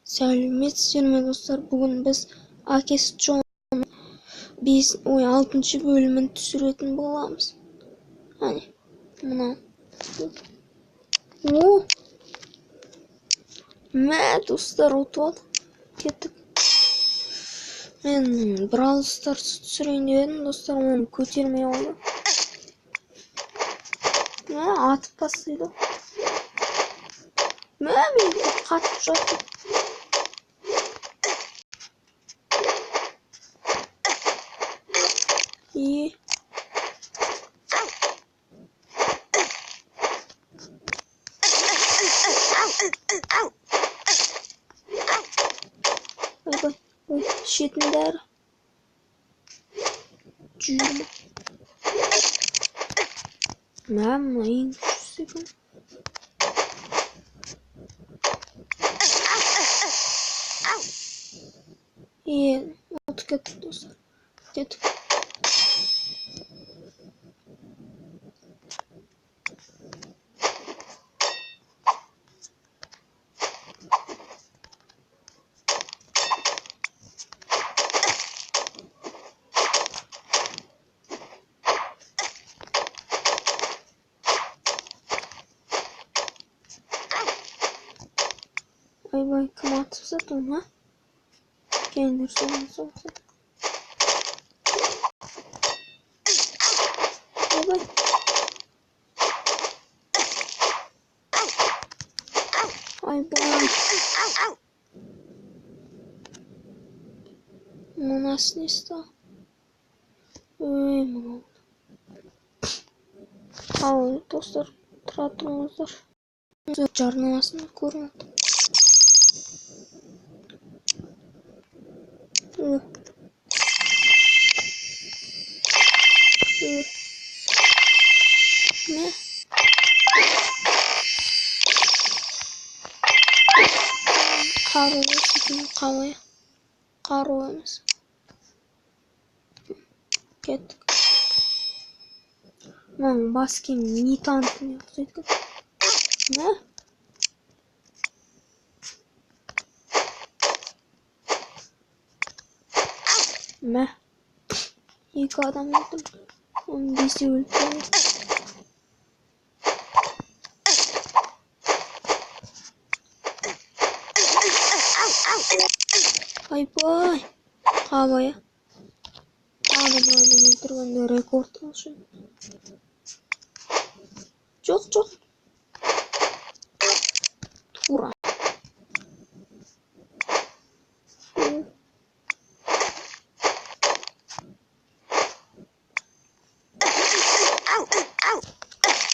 Сәлеметсіздер ме достар, бүгін біз Акес Джон 6 бөлімін түсіретін боламыз. Әне, мына. Мә, достар, ұтып кеттік. Мен Brawl Stars түсірейін деп едім, достар, оны көтермей алды. Мә, атып тастайды. Мә, мен қатып жатыр. Ой, шетіндер. Жүрі. Мәм, ең күшісі. Отып кеттік, достар. Кеттік. Ай-бай, кім атып затым, ма? Кейіндер соғын. Ай-бай. Ай-бай. Мынасы несті? Ой, мынау. Ал, достар, тұра тұрыңыздар. Жарнамасында көрінеді. Ne? Қару есетін қалай? Қару емес. Кеттік. Мұның бас киімі не танытын ұқсайды. Не? Мә. Екі адам өлтірді. Оның 5-і өлтірді. Ай-бай. Қалай? Адам өлтіргенде рекорд алшы. Жоқ. Тура.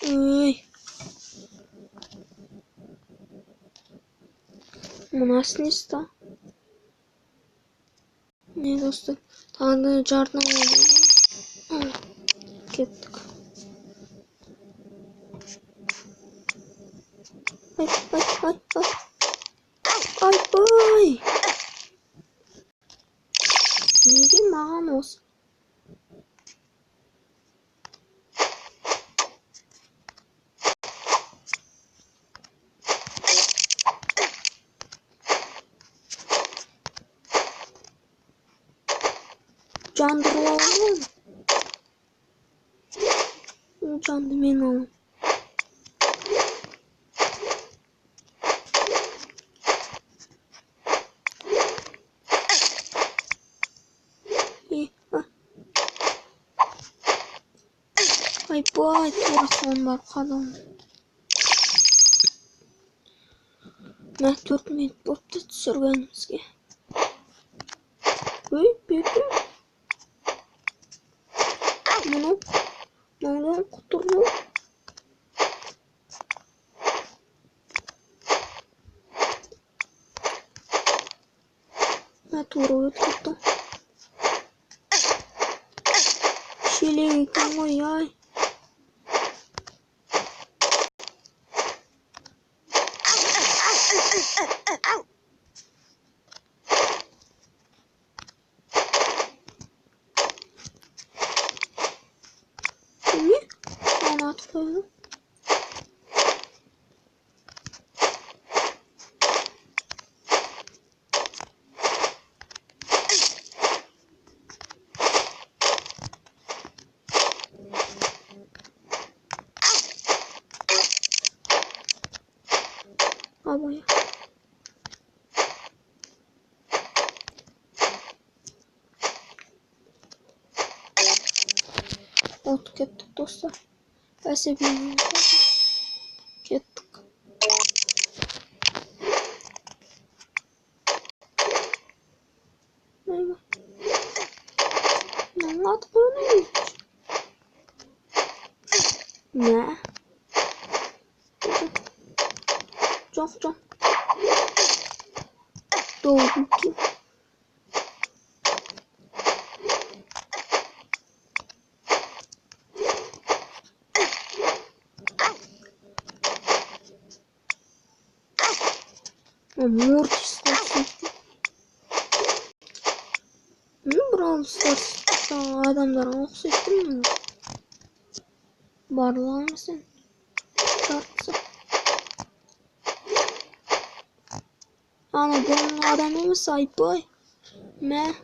Ой. Мынасы несті? Не, достар, тағы жарнама болды. Кеттік. Ай-бай. Неге маған осы? Жандыру аламын. Жанды мен аламын. Ай-бай, тура соң бар қадам. Мә 4 минут бопты түсіргенімізге. Ой, беті. Мұның құтырды. Мә тура өткетті. Шелегі кім ғой, ай. Ne? Anlat koyalım. Abaya. Ot kettik dostlar. Asabiyim. Kettik. Eyvah. Ne attık öyle? Ne? Çok. Doğru ki. Mortis nasıl? Brawl Stars'ta adamların okusu ettin mi? Barlar mısın? Tartsa. Ana bunun adamı mı sahip boy? Ne?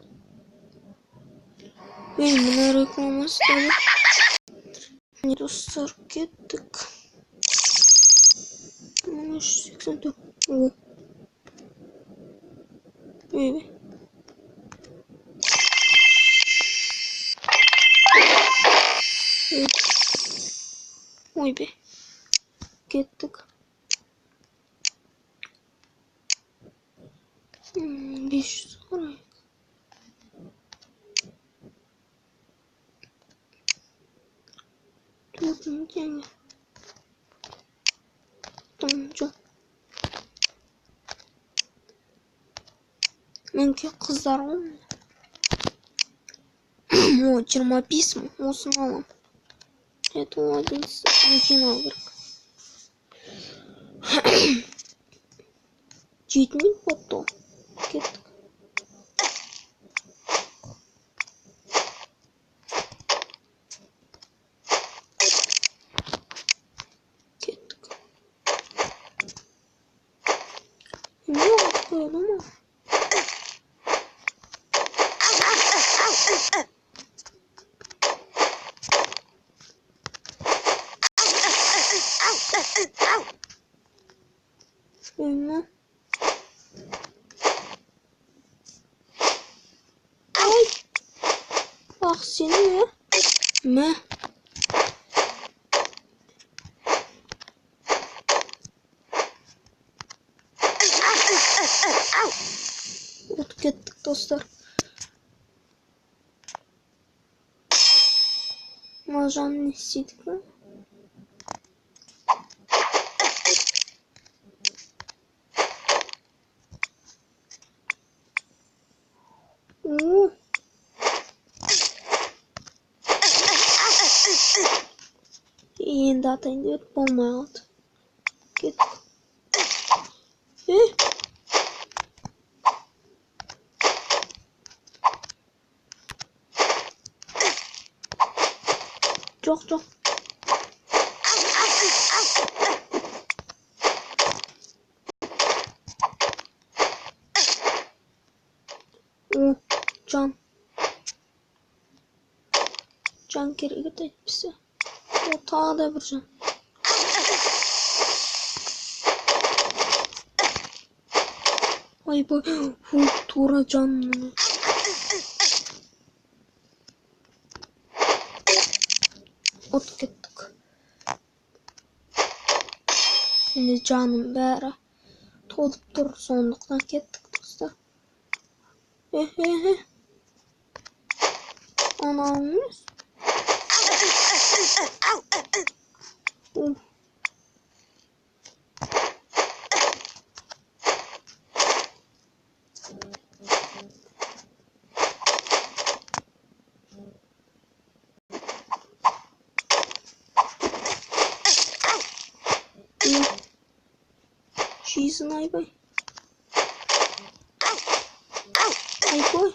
Benim buna reklamı istedim. Dostlar gittik. 84. Oh. Evet. Evet. Oy be. Gittik. Bir sonra. Dördüncü yenge. Donca. Menki kızlar olmuyor. O 25 mi? Olsun alalım. Evet o adıysa. Mümkün alırım. 7000 foto. Gittik. Gittik. Yok böyle ama. Bilmem. Ay. Bak seni mi? Ne? Gittik dostlar. Majan nesiydik lan? Oo. Yeni data indirip bombayı aldı. Gittik. Çok. Oh, can. Can geri gitti bize. O ta da bir can. Ay bu Tura canlı. Ot gittik. Şimdi canım beri tolup durur sonluktan gittik dostlar. Anamız. She's an ay boy. Ay boy.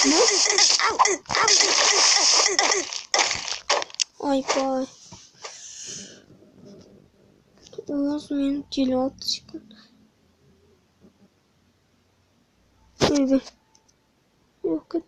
Ne? Ay boy. 9 minut 56 sekund. Evet. Yok et.